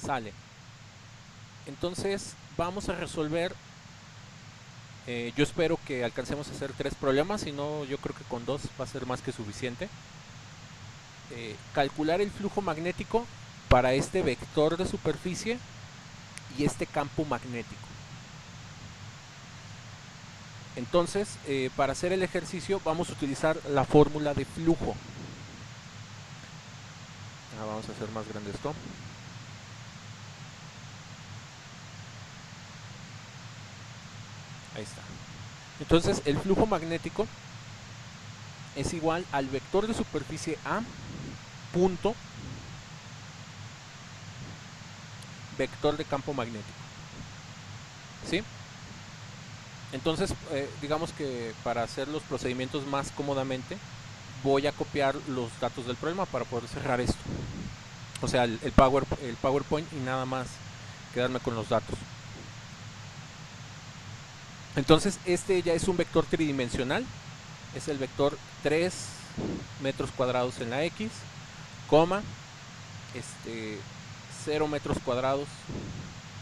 Sale. Entonces vamos a resolver. Yo espero que alcancemos a hacer 3 problemas, si no yo creo que con 2 va a ser más que suficiente. Calcular el flujo magnético para este vector de superficie y este campo magnético. Entonces, para hacer el ejercicio vamos a utilizar la fórmula de flujo. Vamos a hacer más grande esto. Ahí está. Entonces, el flujo magnético es igual al vector de superficie A punto vector de campo magnético. ¿Sí? Entonces, digamos que para hacer los procedimientos más cómodamente, voy a copiar los datos del problema para poder cerrar esto. O sea, el PowerPoint y nada más quedarme con los datos. Entonces, este ya es un vector tridimensional. Es el vector 3 metros cuadrados en la X, coma, 0 metros cuadrados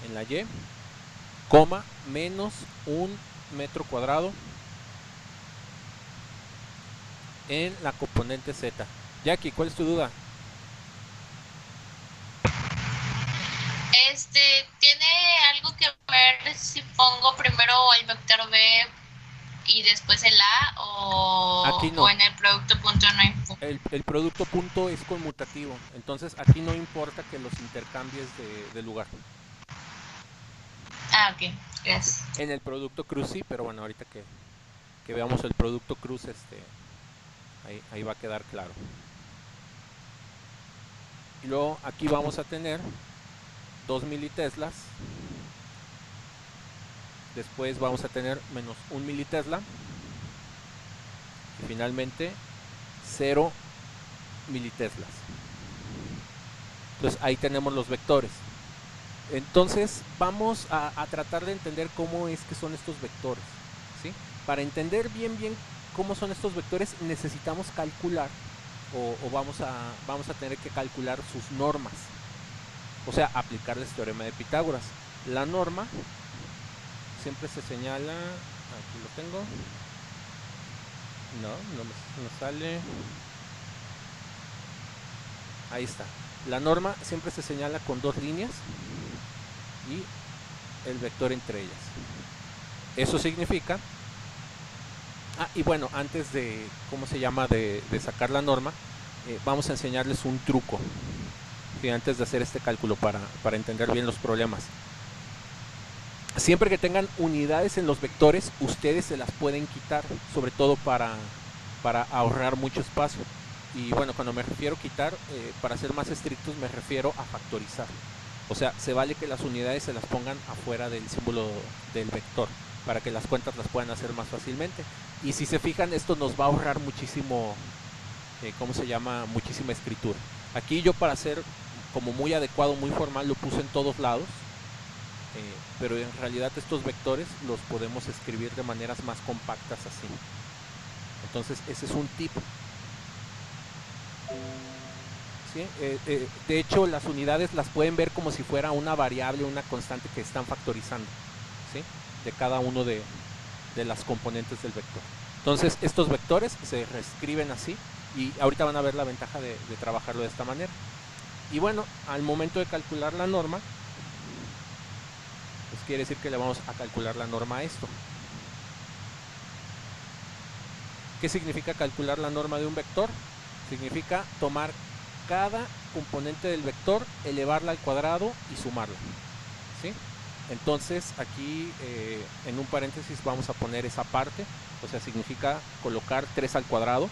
en la Y, coma, menos 1 metro cuadrado en la componente Z. Jackie, ¿cuál es tu duda? ¿Tiene algo que ver si pongo primero el vector B y después el A Aquí o no. en el producto punto no importa? El producto punto es conmutativo. Entonces aquí no importa que los intercambies de lugar. Ah, ok, ¿Sí? gracias. En el producto cruz sí, pero bueno, ahorita que veamos el producto cruz, ahí va a quedar claro. Y luego aquí vamos a tener 2 militeslas. Después vamos a tener menos 1 militesla. Y finalmente 0 militeslas. Entonces ahí tenemos los vectores. Entonces vamos a tratar de entender cómo es que son estos vectores. ¿Sí? Para entender bien cómo son estos vectores necesitamos calcular o vamos a tener que calcular sus normas. O sea, aplicarles teorema de Pitágoras. La norma siempre se señala, aquí lo tengo, no sale, ahí está. La norma siempre se señala con 2 líneas y el vector entre ellas. Eso significa, y bueno, antes de, ¿cómo se llama?, de sacar la norma, vamos a enseñarles un truco, ¿sí? Antes de hacer este cálculo para entender bien los problemas. Siempre que tengan unidades en los vectores, ustedes se las pueden quitar, sobre todo para ahorrar mucho espacio. Y bueno, cuando me refiero a quitar, para ser más estrictos, me refiero a factorizar. O sea, se vale que las unidades se las pongan afuera del símbolo del vector, para que las cuentas las puedan hacer más fácilmente. Y si se fijan, esto nos va a ahorrar muchísimo, ¿cómo se llama? Muchísima escritura. Aquí yo, para hacer como muy adecuado, muy formal, lo puse en todos lados. Pero en realidad estos vectores los podemos escribir de maneras más compactas así. Entonces ese es un tip. ¿Sí? De hecho, las unidades las pueden ver como si fuera una variable, una constante que están factorizando, ¿sí?, de cada uno de las componentes del vector. Entonces estos vectores se reescriben así y ahorita van a ver la ventaja de trabajarlo de esta manera. Y bueno, al momento de calcular la norma, pues quiere decir que le vamos a calcular la norma a esto. ¿Qué significa calcular la norma de un vector? Significa tomar cada componente del vector, elevarla al cuadrado y sumarla. ¿Sí? Entonces aquí en un paréntesis vamos a poner esa parte, o sea, significa colocar 3 al cuadrado.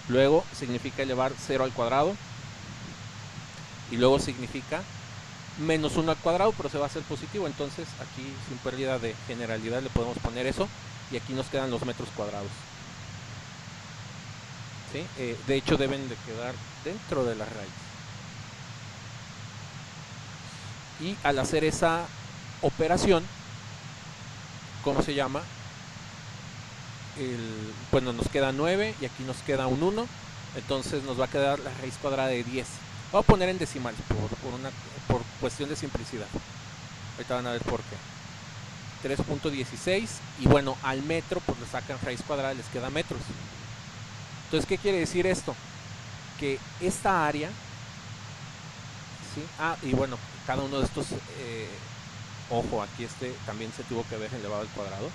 Luego significa elevar 0 al cuadrado. Y luego significa menos 1 al cuadrado, pero se va a hacer positivo. Entonces aquí, sin pérdida de generalidad, le podemos poner eso. Y aquí nos quedan los metros cuadrados. ¿Sí? De hecho, deben de quedar dentro de la raíz. Y al hacer esa operación, ¿cómo se llama? Bueno, nos queda 9 y aquí nos queda un 1. Entonces nos va a quedar la raíz cuadrada de 10. Voy a poner en decimales por cuestión de simplicidad. Ahorita van a ver por qué. 3.16 y bueno, al metro pues le sacan raíz cuadrada, les queda metros. Entonces, ¿qué quiere decir esto? Que esta área, ¿sí? Y bueno, cada uno de estos, ojo, aquí también se tuvo que haber elevado al cuadrado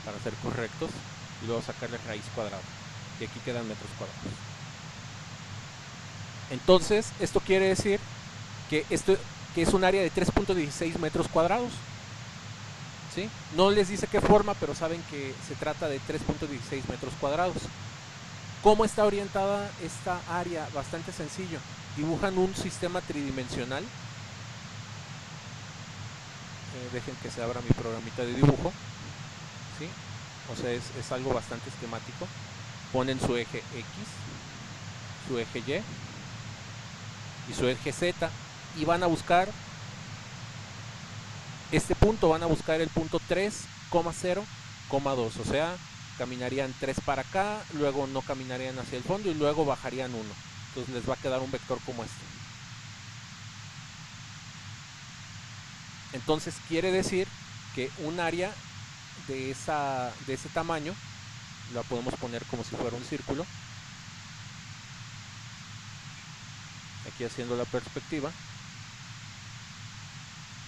para ser correctos y luego sacarle raíz cuadrada. Y aquí quedan metros cuadrados. Entonces, esto quiere decir que esto que es un área de 3.16 metros cuadrados. ¿Sí? No les dice qué forma, pero saben que se trata de 3.16 metros cuadrados. ¿Cómo está orientada esta área? Bastante sencillo. Dibujan un sistema tridimensional. Dejen que se abra mi programita de dibujo. ¿Sí? O sea, es algo bastante esquemático. Ponen su eje X, su eje Y y su eje Z y van a buscar este punto, van a buscar el punto 3,0,2, o sea, caminarían 3 para acá, luego no caminarían hacia el fondo y luego bajarían 1. Entonces les va a quedar un vector como este. Entonces quiere decir que un área de ese tamaño la podemos poner como si fuera un círculo. Aquí haciendo la perspectiva.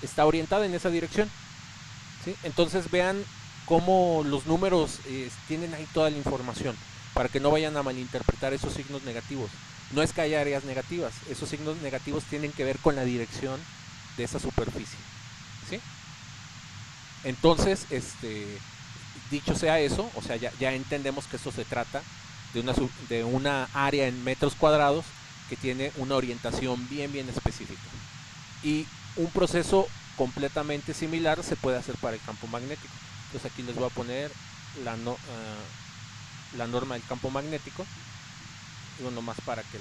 Está orientada en esa dirección. ¿Sí? Entonces vean cómo los números tienen ahí toda la información para que no vayan a malinterpretar esos signos negativos. No es que haya áreas negativas, esos signos negativos tienen que ver con la dirección de esa superficie. ¿Sí? Entonces, dicho sea eso, o sea, ya entendemos que esto se trata de una área en metros cuadrados que tiene una orientación bien específica. Y un proceso completamente similar se puede hacer para el campo magnético. Entonces aquí les voy a poner la norma del campo magnético, digo nomás para que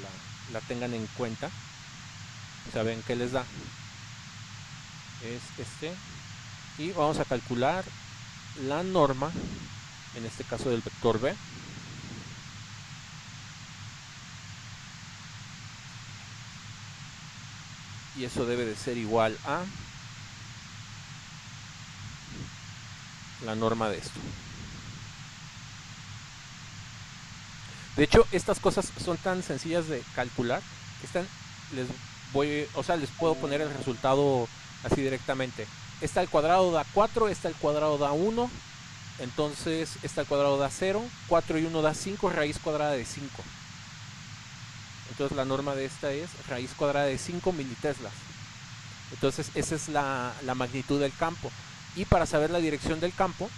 la tengan en cuenta. Saben qué les da, es y vamos a calcular la norma, en este caso del vector B. Y eso debe de ser igual a la norma de esto. De hecho, estas cosas son tan sencillas de calcular que les puedo poner el resultado así directamente. Esta al cuadrado da 4, esta al cuadrado da 1, entonces esta al cuadrado da 0, 4 y 1 da 5, raíz cuadrada de 5. Entonces la norma de esta es raíz cuadrada de 5 militeslas. Entonces esa es la magnitud del campo. Y para saber la dirección del campo,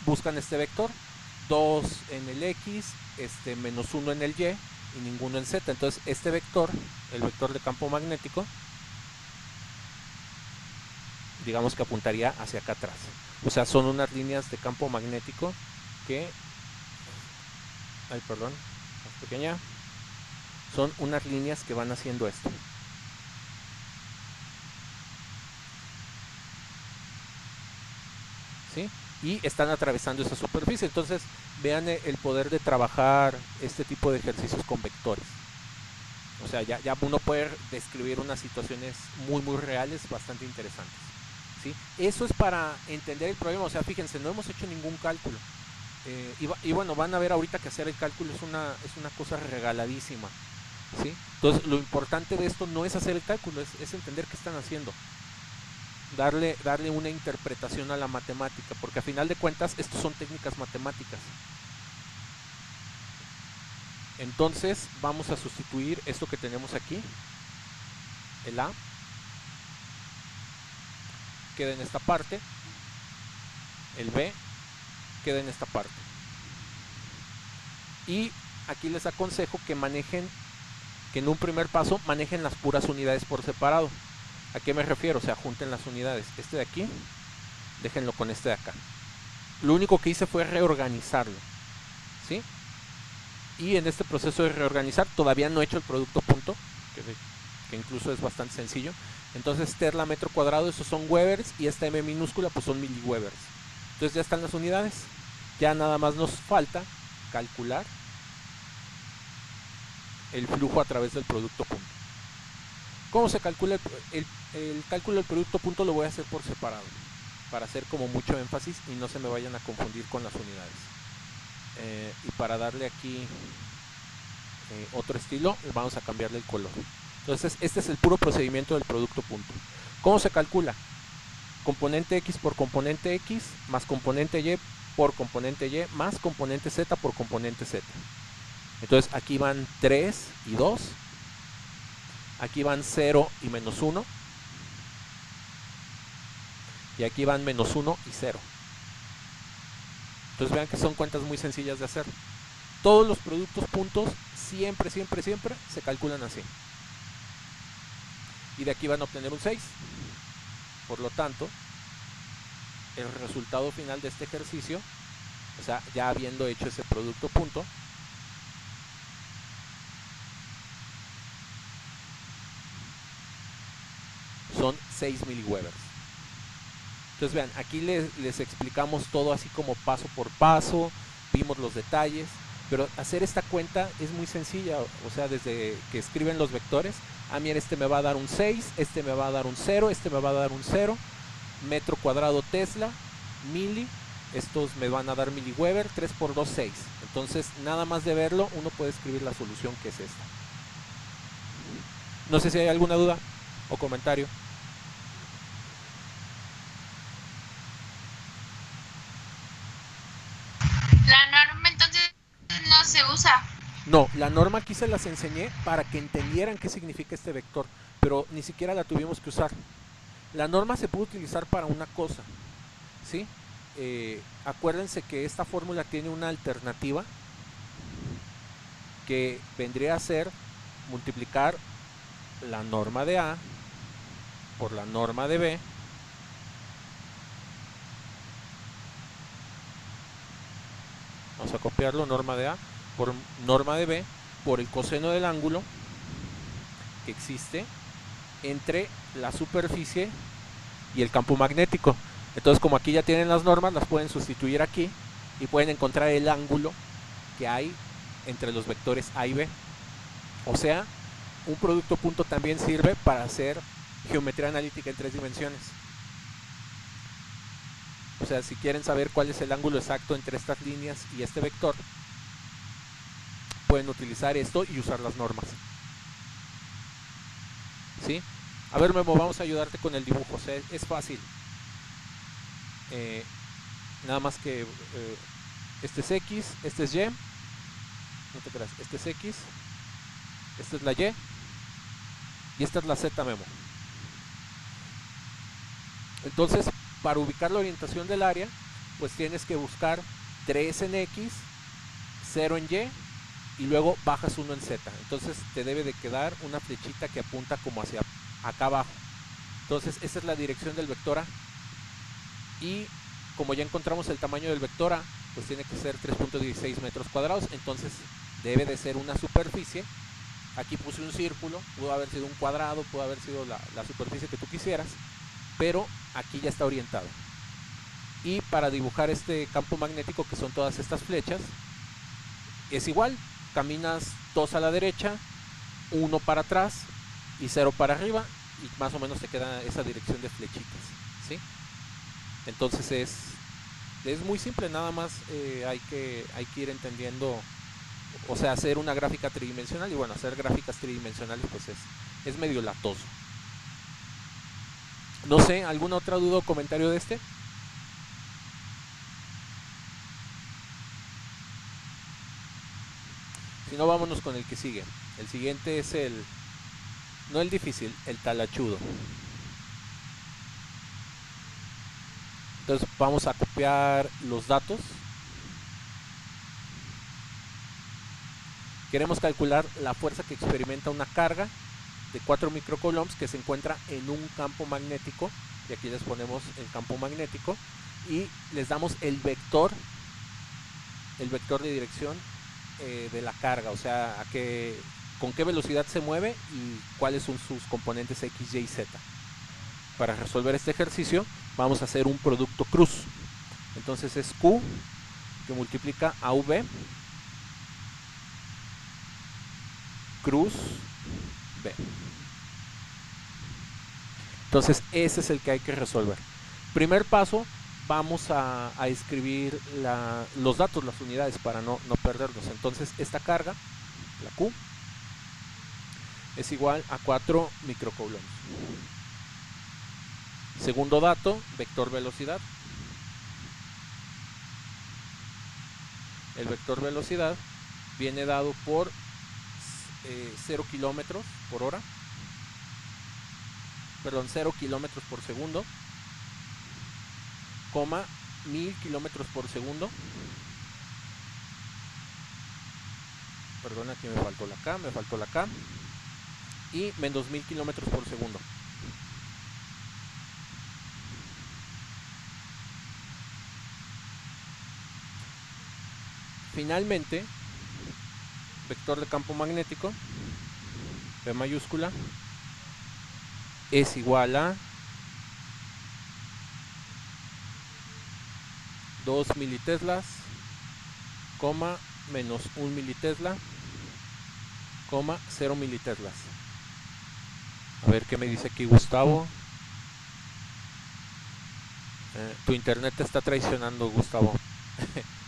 buscan este vector. 2 en el X, menos 1 en el Y y ninguno en Z. Entonces este vector, el vector de campo magnético, digamos que apuntaría hacia acá atrás. O sea, son unas líneas de campo magnético que... Ay, perdón, más pequeña. Son unas líneas que van haciendo esto. ¿Sí? Y están atravesando esa superficie. Entonces vean el poder de trabajar este tipo de ejercicios con vectores. O sea, ya uno puede describir unas situaciones muy reales, bastante interesantes. ¿Sí? Eso es para entender el problema. O sea, fíjense, no hemos hecho ningún cálculo. Y bueno, van a ver ahorita que hacer el cálculo es una cosa regaladísima. ¿Sí? Entonces, lo importante de esto no es hacer el cálculo, es entender qué están haciendo. Darle una interpretación a la matemática, porque a final de cuentas estos son técnicas matemáticas. Entonces vamos a sustituir esto que tenemos aquí, el A queda en esta parte, el B queda en esta parte, y aquí les aconsejo que en un primer paso manejen las puras unidades por separado. ¿A qué me refiero? O sea, junten las unidades. Este de aquí, déjenlo con este de acá. Lo único que hice fue reorganizarlo. ¿Sí? Y en este proceso de reorganizar todavía no he hecho el producto punto, que incluso es bastante sencillo. Entonces Tesla metro cuadrado, esos son Webers, y esta M minúscula pues son miliwebers. Entonces ya están las unidades. Ya nada más nos falta calcular el flujo a través del producto punto. ¿Cómo se calcula el cálculo del producto punto? Lo voy a hacer por separado, para hacer como mucho énfasis y no se me vayan a confundir con las unidades. Y para darle aquí otro estilo, vamos a cambiarle el color. Entonces este es el puro procedimiento del producto punto. ¿Cómo se calcula? Componente X por componente X más componente Y por componente Y más componente Z por componente Z. Entonces aquí van 3 y 2, aquí van 0 y menos 1, y aquí van menos 1 y 0. Entonces vean que son cuentas muy sencillas de hacer. Todos los productos puntos siempre se calculan así. Y de aquí van a obtener un 6. Por lo tanto, el resultado final de este ejercicio, o sea, ya habiendo hecho ese producto punto, son 6 miliwebers. Entonces vean, aquí les explicamos todo así como paso por paso, vimos los detalles, pero hacer esta cuenta es muy sencilla, o sea, desde que escriben los vectores, mira, este me va a dar un 6, este me va a dar un 0, este me va a dar un 0, metro cuadrado Tesla, mili, estos me van a dar miliweber, 3 por 2, 6. Entonces, nada más de verlo, uno puede escribir la solución que es esta. No sé si hay alguna duda o comentario. La norma entonces no se usa. No, la norma aquí se las enseñé para que entendieran qué significa este vector, pero ni siquiera la tuvimos que usar. La norma se puede utilizar para una cosa, ¿sí? Acuérdense que esta fórmula tiene una alternativa que vendría a ser multiplicar la norma de A por la norma de B vamos a copiarlo, norma de A por norma de B por el coseno del ángulo que existe entre la superficie y el campo magnético. Entonces, como aquí ya tienen las normas, las pueden sustituir aquí y pueden encontrar el ángulo que hay entre los vectores A y B. O sea, un producto punto también sirve para hacer geometría analítica en 3 dimensiones. O sea, si quieren saber cuál es el ángulo exacto entre estas líneas y este vector, pueden utilizar esto y usar las normas. ¿Sí? A ver, Memo, vamos a ayudarte con el dibujo. O sea, es fácil. Nada más que este es X, este es Y. No te creas, este es X, esta es la Y y esta es la Z, Memo. Entonces, para ubicar la orientación del área, pues tienes que buscar 3 en X, 0 en Y y luego bajas 1 en Z. Entonces te debe de quedar una flechita que apunta como hacia acá abajo. Entonces esa es la dirección del vector A. Y como ya encontramos el tamaño del vector A, pues tiene que ser 3.16 metros cuadrados. Entonces debe de ser una superficie. Aquí puse un círculo, pudo haber sido un cuadrado, pudo haber sido la superficie que tú quisieras, pero aquí ya está orientado. Y para dibujar este campo magnético, que son todas estas flechas, es igual, caminas 2 a la derecha, 1 para atrás y 0 para arriba, y más o menos te queda esa dirección de flechitas, ¿sí? Entonces es muy simple, nada más hay que ir entendiendo, o sea, hacer una gráfica tridimensional. Y bueno, hacer gráficas tridimensionales pues es medio latoso. No sé, ¿alguna otra duda o comentario de este? Si no, vámonos con el que sigue. El siguiente es no el difícil, el talachudo. Entonces vamos a copiar los datos. Queremos calcular la fuerza que experimenta una carga de 4 microcoulombs que se encuentra en un campo magnético. Y aquí les ponemos el campo magnético y les damos el vector de dirección de la carga, o sea, con qué velocidad se mueve y cuáles son sus componentes X, Y, Z. Para resolver este ejercicio vamos a hacer un producto cruz. Entonces es Q que multiplica a V cruz B. Entonces ese es el que hay que resolver. Primer paso, vamos a escribir los datos, las unidades para no perderlos. Entonces esta carga, la Q, es igual a 4 microcoulombs. Segundo dato, vector velocidad. El vector velocidad viene dado por 0 kilómetros por hora, perdón, 0 kilómetros por segundo, coma 1000 kilómetros por segundo. Perdón, aquí me faltó la K, y menos 1000 kilómetros por segundo. Finalmente, vector de campo magnético, P mayúscula, es igual a 2 militeslas, coma, menos 1 militesla, coma, 0 militeslas. A ver qué me dice aquí Gustavo. Tu internet te está traicionando, Gustavo.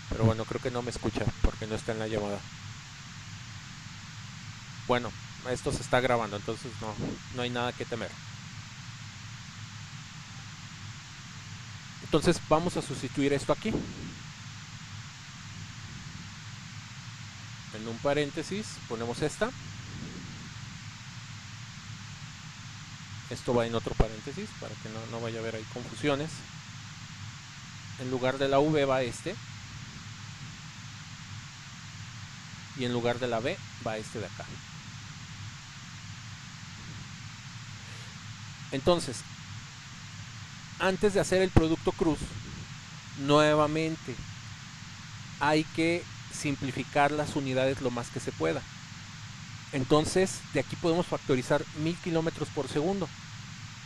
Pero bueno, creo que no me escucha porque no está en la llamada. Bueno, esto se está grabando, entonces no hay nada que temer. Entonces vamos a sustituir esto aquí. En un paréntesis ponemos esta. Esto va en otro paréntesis para que no vaya a haber ahí confusiones. En lugar de la V va este. Y en lugar de la B va este de acá. Entonces, antes de hacer el producto cruz, nuevamente hay que simplificar las unidades lo más que se pueda. Entonces, de aquí podemos factorizar 1000 kilómetros por segundo,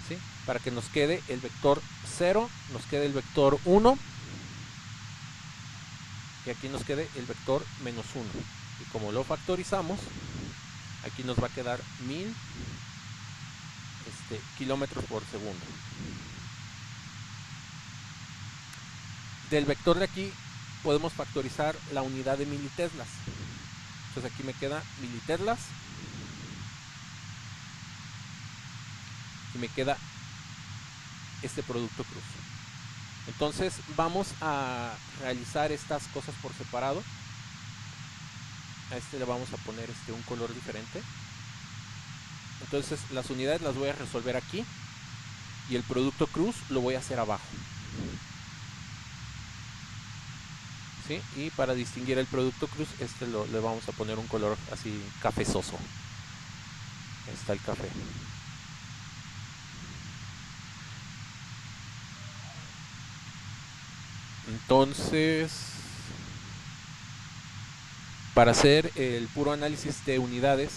¿sí? Para que nos quede el vector 0, nos quede el vector 1 y aquí nos quede el vector menos 1. Y como lo factorizamos, aquí nos va a quedar 1000 kilómetros por segundo. Del vector de aquí podemos factorizar la unidad de militeslas. Entonces aquí me queda militeslas y me queda este producto cruz. Entonces vamos a realizar estas cosas por separado. A este le vamos a poner un color diferente. Entonces las unidades las voy a resolver aquí y el producto cruz lo voy a hacer abajo. ¿Sí? Y para distinguir el producto cruz, le vamos a poner un color así cafezoso. Ahí está el café. Entonces, para hacer el puro análisis de unidades,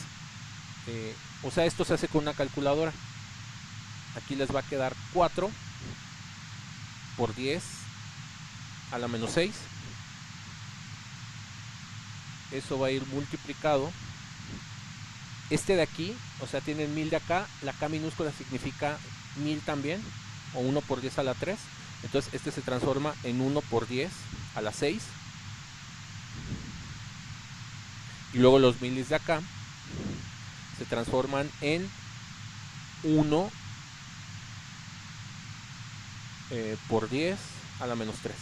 o sea, esto se hace con una calculadora. Aquí les va a quedar 4 por 10 a la menos 6. Eso va a ir multiplicado. Este de aquí, o sea, tienen 1000 de acá. La K minúscula significa 1000 también, o 1 por 10 a la 3. Entonces este se transforma en 1 por 10 a la 6. Y luego los milis de acá se transforman en 1 por 10 a la menos 3.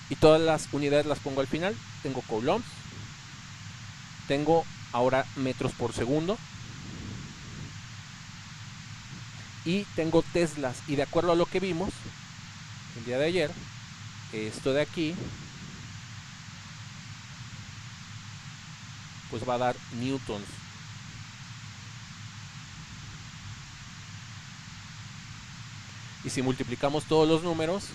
Y todas las unidades las pongo al final. Tengo coulombs. Tengo ahora metros por segundo. Y tengo teslas. Y de acuerdo a lo que vimos el día de ayer, esto de aquí pues va a dar newtons. Y si multiplicamos todos los números,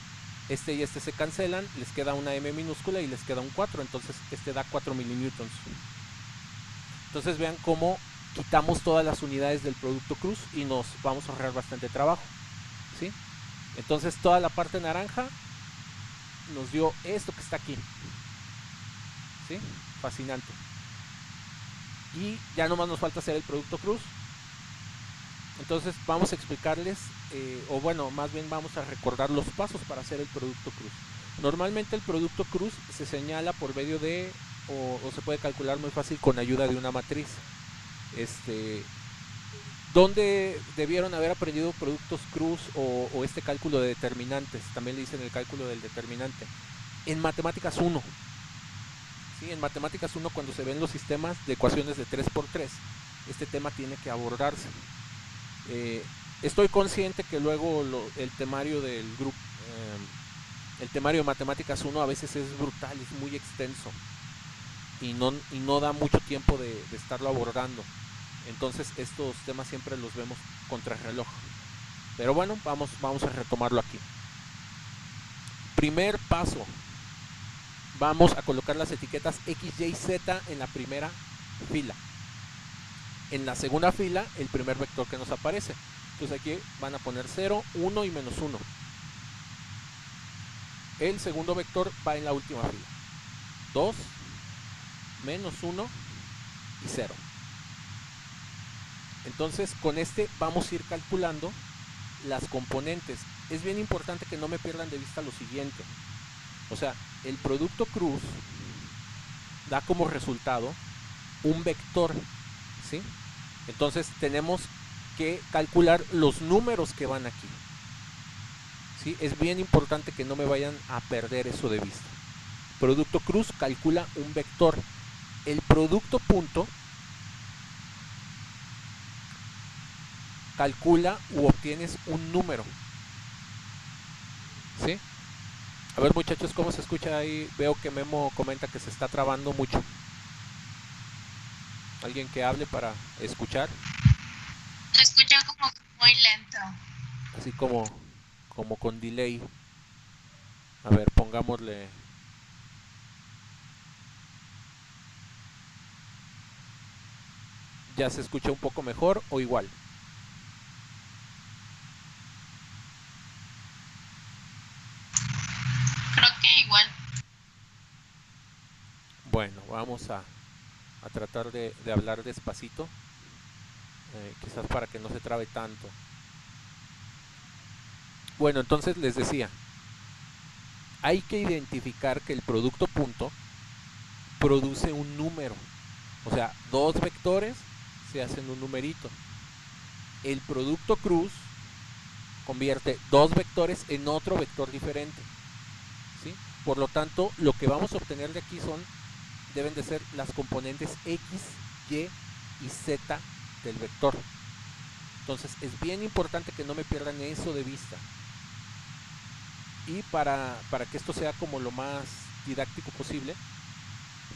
este y este se cancelan, les queda una m minúscula y les queda un 4, entonces este da 4 milinewtons. Entonces vean cómo quitamos todas las unidades del producto cruz y nos vamos a ahorrar bastante trabajo, ¿sí? Entonces toda la parte naranja nos dio esto que está aquí, ¿sí? Fascinante. Y ya nomás nos falta hacer el producto cruz. Entonces vamos a explicarles, o bueno, más bien vamos a recordar los pasos para hacer el producto cruz. Normalmente el producto cruz se señala por medio de, o se puede calcular muy fácil con ayuda de una matriz. ¿Dónde debieron haber aprendido productos cruz o este cálculo de determinantes? También le dicen el cálculo del determinante. En matemáticas 1. ¿Sí? En matemáticas 1, cuando se ven los sistemas de ecuaciones de 3×3, este tema tiene que abordarse. Estoy consciente que luego el temario del grupo, el temario de matemáticas 1 a veces es brutal, es muy extenso y no da mucho tiempo de estarlo abordando. Entonces estos temas siempre los vemos contrarreloj. Pero bueno, vamos a retomarlo aquí. Primer paso. Vamos a colocar las etiquetas X, Y, Z en la primera fila. En la segunda fila, el primer vector que nos aparece. Entonces aquí van a poner 0, 1 y menos 1. El segundo vector va en la última fila. 2, menos 1 y 0. Entonces con este vamos a ir calculando las componentes. Es bien importante que no me pierdan de vista lo siguiente. O sea, el producto cruz da como resultado un vector, ¿sí? Entonces tenemos que calcular los números que van aquí, ¿sí? Es bien importante que no me vayan a perder eso de vista. Producto cruz calcula un vector. El producto punto calcula u obtienes un número, ¿sí? A ver, muchachos, ¿cómo se escucha ahí? Veo que Memo comenta que se está trabando mucho. ¿Alguien que hable para escuchar? Se escucha como muy lento. Así como con delay. A ver, pongámosle. ¿Ya se escucha un poco mejor o igual? Creo que igual. Bueno, vamos a tratar de hablar despacito. Quizás para que no se trabe tanto. Bueno, entonces les decía, hay que identificar que el producto punto produce un número. O sea, dos vectores se hacen un numerito. El producto cruz convierte dos vectores en otro vector diferente, ¿sí? Por lo tanto, lo que vamos a obtener de aquí deben de ser las componentes X, Y y Z del vector. Entonces es bien importante que no me pierdan eso de vista. Y para que esto sea como lo más didáctico posible,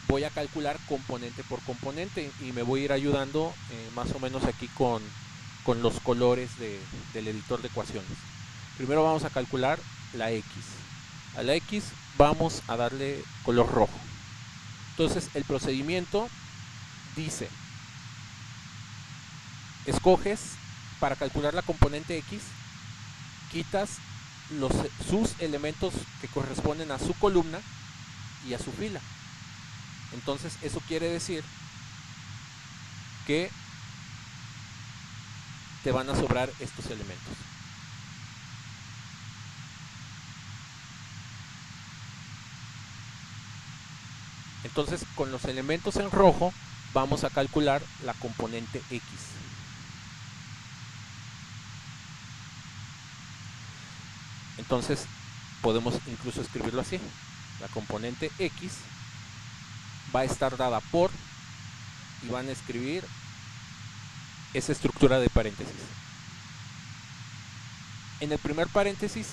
voy a calcular componente por componente y me voy a ir ayudando más o menos aquí con los colores del editor de ecuaciones. Primero vamos a calcular la X. A la X vamos a darle color rojo. Entonces el procedimiento dice, escoges para calcular la componente X, quitas sus elementos que corresponden a su columna y a su fila. Entonces eso quiere decir que te van a sobrar estos elementos. Entonces con los elementos en rojo vamos a calcular la componente X. Entonces podemos incluso escribirlo así. La componente X va a estar dada por, y van a escribir esa estructura de paréntesis. En el primer paréntesis,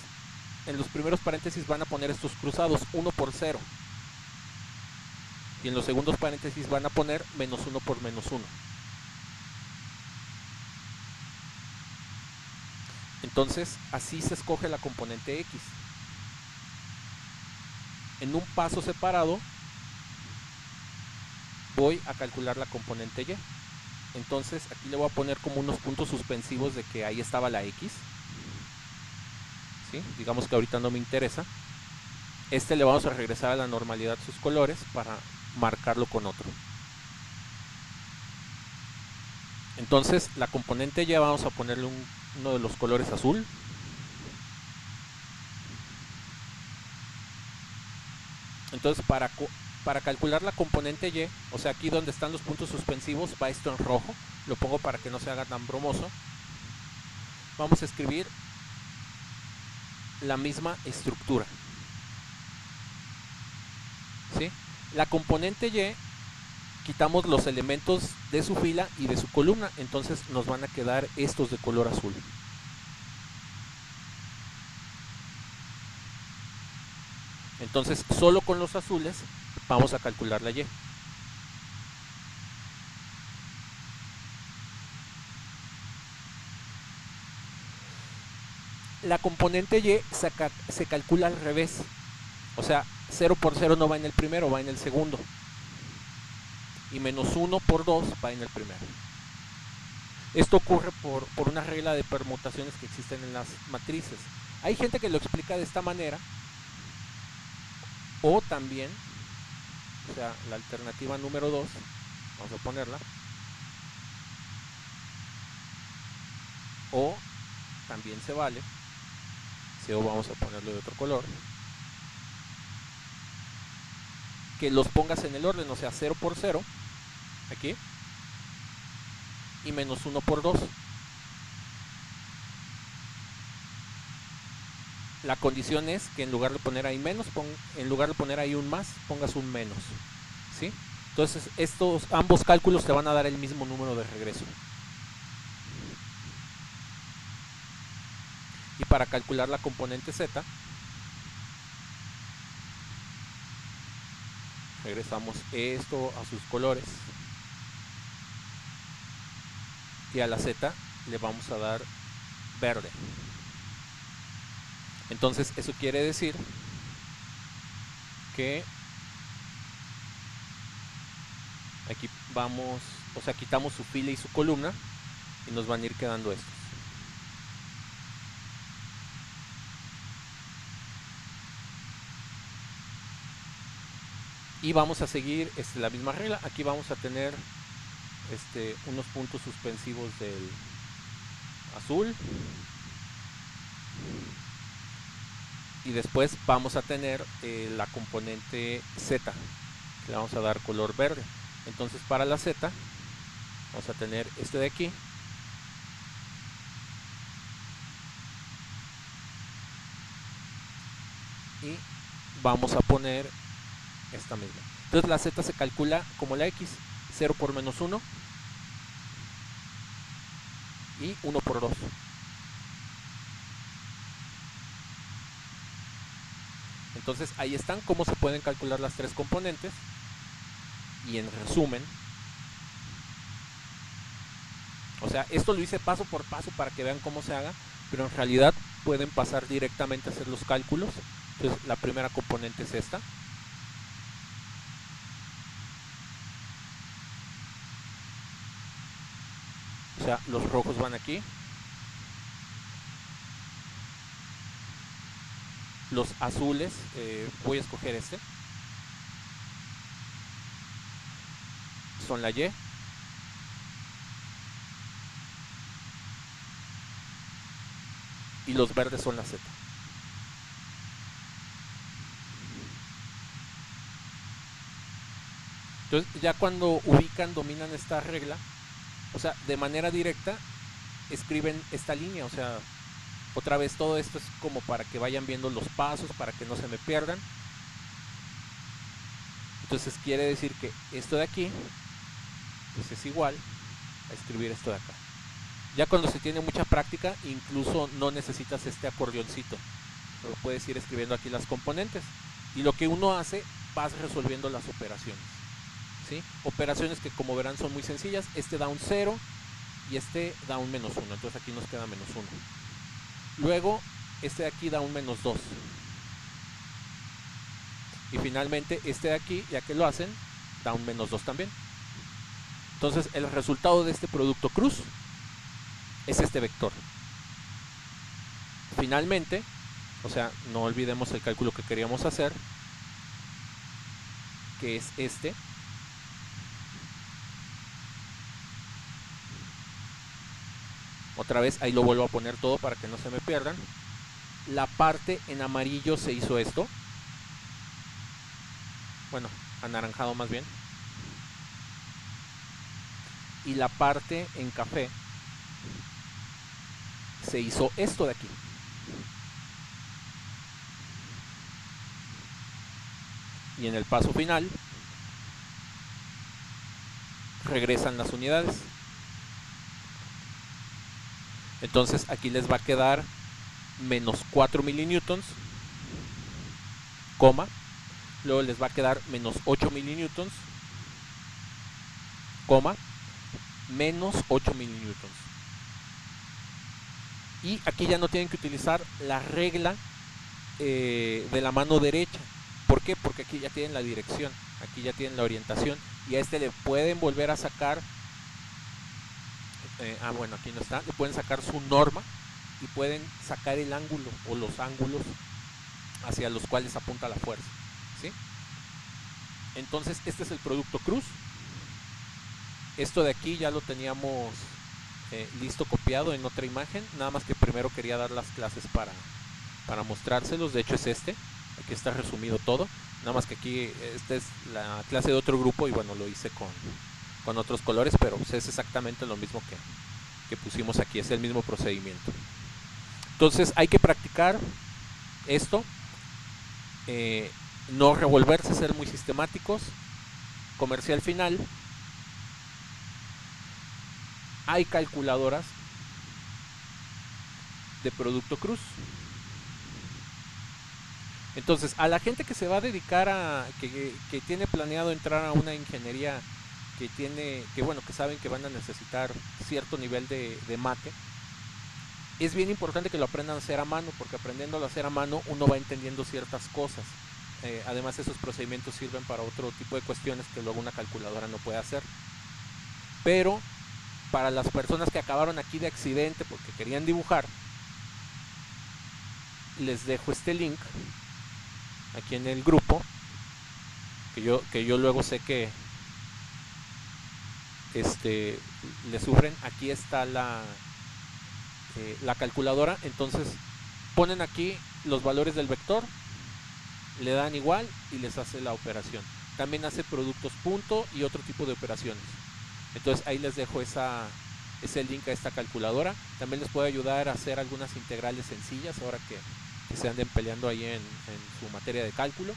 en los primeros paréntesis van a poner estos cruzados, 1 por 0. Y en los segundos paréntesis van a poner menos 1 por menos 1. Entonces así se escoge la componente X. En un paso separado voy a calcular la componente Y. Entonces aquí le voy a poner como unos puntos suspensivos de que ahí estaba la X, ¿sí? Digamos que ahorita no me interesa. Le vamos a regresar a la normalidad sus colores para marcarlo con otro. Entonces la componente Y vamos a ponerle uno de los colores azul. Entonces para calcular la componente Y, o sea, aquí donde están los puntos suspensivos, va esto en rojo. Lo pongo para que no se haga tan bromoso. Vamos a escribir la misma estructura. ¿Sí? La componente Y, quitamos los elementos de su fila y de su columna, entonces nos van a quedar estos de color azul. Entonces solo con los azules vamos a calcular la Y. La componente Y se calcula al revés. O sea, 0 por 0 no va en el primero, va en el segundo. Y menos 1 por 2 va en el primero. Esto ocurre por una regla de permutaciones que existen en las matrices. Hay gente que lo explica de esta manera. O también, o sea, la alternativa número 2, vamos a ponerla. O también se vale, si o vamos a ponerlo de otro color, que los pongas en el orden, o sea, 0 por 0, aquí, y menos 1 por 2. La condición es que en lugar de poner ahí menos, en lugar de poner ahí un más, pongas un menos. ¿Sí? Entonces, ambos cálculos te van a dar el mismo número de regreso. Y para calcular la componente Z, regresamos esto a sus colores. Y a la Z le vamos a dar verde. Entonces, eso quiere decir que aquí vamos, o sea, quitamos su fila y su columna y nos van a ir quedando estos. Y vamos a seguir la misma regla. Aquí vamos a tener unos puntos suspensivos del azul. Y después vamos a tener la componente Z, que le vamos a dar color verde. Entonces para la Z vamos a tener este de aquí. Y vamos a poner esta misma. Entonces la Z se calcula como la X, 0 por menos 1 y 1 por 2. Entonces ahí están cómo se pueden calcular las tres componentes. Y en resumen, o sea, esto lo hice paso por paso para que vean cómo se haga, pero en realidad pueden pasar directamente a hacer los cálculos. Entonces la primera componente es esta. O sea, los rojos van aquí. Los azules, voy a escoger este. Son la Y. Y los verdes son la Z. Entonces ya cuando ubican, dominan esta regla, o sea, de manera directa, escriben esta línea, o sea, otra vez todo esto es como para que vayan viendo los pasos, para que no se me pierdan. Entonces quiere decir que esto de aquí, pues es igual a escribir esto de acá. Ya cuando se tiene mucha práctica, incluso no necesitas este acordeoncito. Lo puedes ir escribiendo aquí las componentes. Y lo que uno hace, vas resolviendo las operaciones. ¿Sí? Operaciones que, como verán, son muy sencillas. Este da un 0 y este da un menos 1. Entonces aquí nos queda menos 1. Luego, este de aquí da un menos 2. Y finalmente, este de aquí, ya que lo hacen, da un menos 2 también. Entonces, el resultado de este producto cruz es este vector. Finalmente, o sea, no olvidemos el cálculo que queríamos hacer, que es este. Otra vez ahí lo vuelvo a poner todo para que no se me pierdan. La parte en amarillo se hizo esto. Bueno, anaranjado más bien. Y la parte en café se hizo esto de aquí. Y en el paso final regresan las unidades. Entonces aquí les va a quedar menos 4 milinewtons, coma. Luego les va a quedar menos 8 milinewtons, coma, menos 8 milinewtons. Y aquí ya no tienen que utilizar la regla de la mano derecha. ¿Por qué? Porque aquí ya tienen la dirección, aquí ya tienen la orientación, y a este le pueden volver a sacar, bueno, aquí no está, le pueden sacar su norma y pueden sacar el ángulo o los ángulos hacia los cuales apunta la fuerza, ¿sí? Entonces este es el producto cruz. Esto de aquí ya lo teníamos listo, copiado en otra imagen, nada más que primero quería dar las clases para mostrárselos. De hecho es este, aquí está resumido todo, nada más que aquí esta es la clase de otro grupo y bueno, lo hice con otros colores, pero pues es exactamente lo mismo que pusimos aquí, es el mismo procedimiento. Entonces hay que practicar esto, no revolverse, ser muy sistemáticos. Comercial final: hay calculadoras de producto cruz. Entonces, a la gente que se va a dedicar que tiene planeado entrar a una ingeniería que saben que van a necesitar cierto nivel de mate, es bien importante que lo aprendan a hacer a mano, porque aprendiéndolo a hacer a mano uno va entendiendo ciertas cosas. Además, esos procedimientos sirven para otro tipo de cuestiones que luego una calculadora no puede hacer. Pero para las personas que acabaron aquí de accidente porque querían dibujar, les dejo este link aquí en el grupo, que yo luego sé que le sufren. Aquí está la calculadora. Entonces ponen aquí los valores del vector, le dan igual y les hace la operación. También hace productos punto y otro tipo de operaciones. Entonces ahí les dejo ese link a esta calculadora. También les puede ayudar a hacer algunas integrales sencillas ahora que se anden peleando ahí en su materia de cálculo.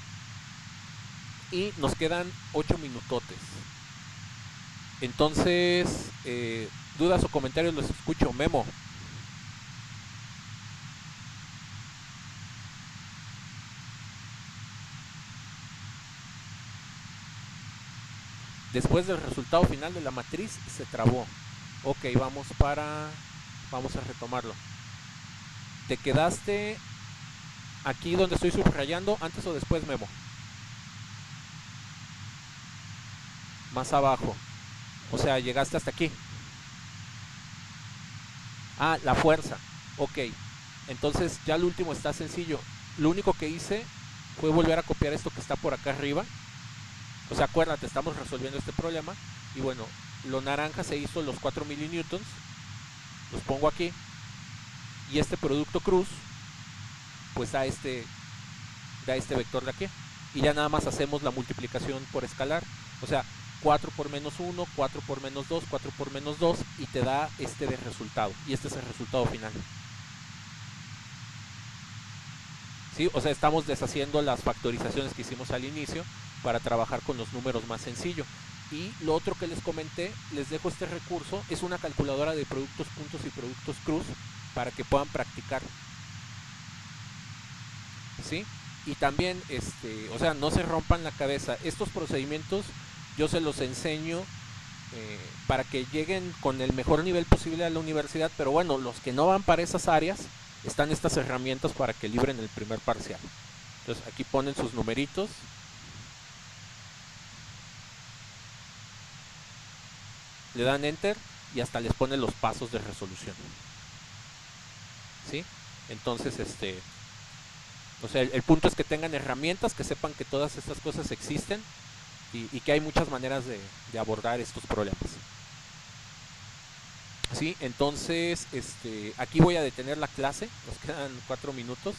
Y nos quedan 8 minutotes. Entonces, dudas o comentarios los escucho. Memo. Después del resultado final de la matriz se trabó. Ok, vamos a retomarlo. ¿Te quedaste aquí donde estoy subrayando antes o después, Memo? Más abajo. O sea, llegaste hasta aquí. Ah, la fuerza. Ok. Entonces ya lo último está sencillo. Lo único que hice fue volver a copiar esto que está por acá arriba. O sea, acuérdate, estamos resolviendo este problema. Y bueno, lo naranja se hizo los 4 milinewtons. Los pongo aquí. Y este producto cruz, pues da este vector de aquí. Y ya nada más hacemos la multiplicación por escalar. O sea, 4 por menos 1, 4 por menos 2, 4 por menos 2. Y te da este de resultado. Y este es el resultado final. ¿Sí? O sea, estamos deshaciendo las factorizaciones que hicimos al inicio para trabajar con los números más sencillos. Y lo otro que les comenté, les dejo este recurso, es una calculadora de productos puntos y productos cruz para que puedan practicar. ¿Sí? Y también, o sea, no se rompan la cabeza. Estos procedimientos yo se los enseño para que lleguen con el mejor nivel posible a la universidad, pero bueno, los que no van para esas áreas, están estas herramientas para que libren el primer parcial. Entonces aquí ponen sus numeritos. Le dan enter y hasta les pone los pasos de resolución. ¿Sí? Entonces, o sea, el punto es que tengan herramientas, que sepan que todas estas cosas existen y que hay muchas maneras de abordar estos problemas. Sí, entonces aquí voy a detener la clase, nos quedan 4 minutos.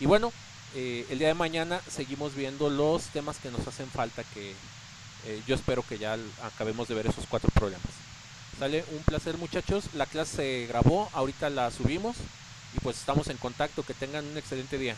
Y bueno, el día de mañana seguimos viendo los temas que nos hacen falta, que yo espero que ya acabemos de ver esos 4 problemas. Sale, un placer muchachos, la clase se grabó, ahorita la subimos y pues estamos en contacto, que tengan un excelente día.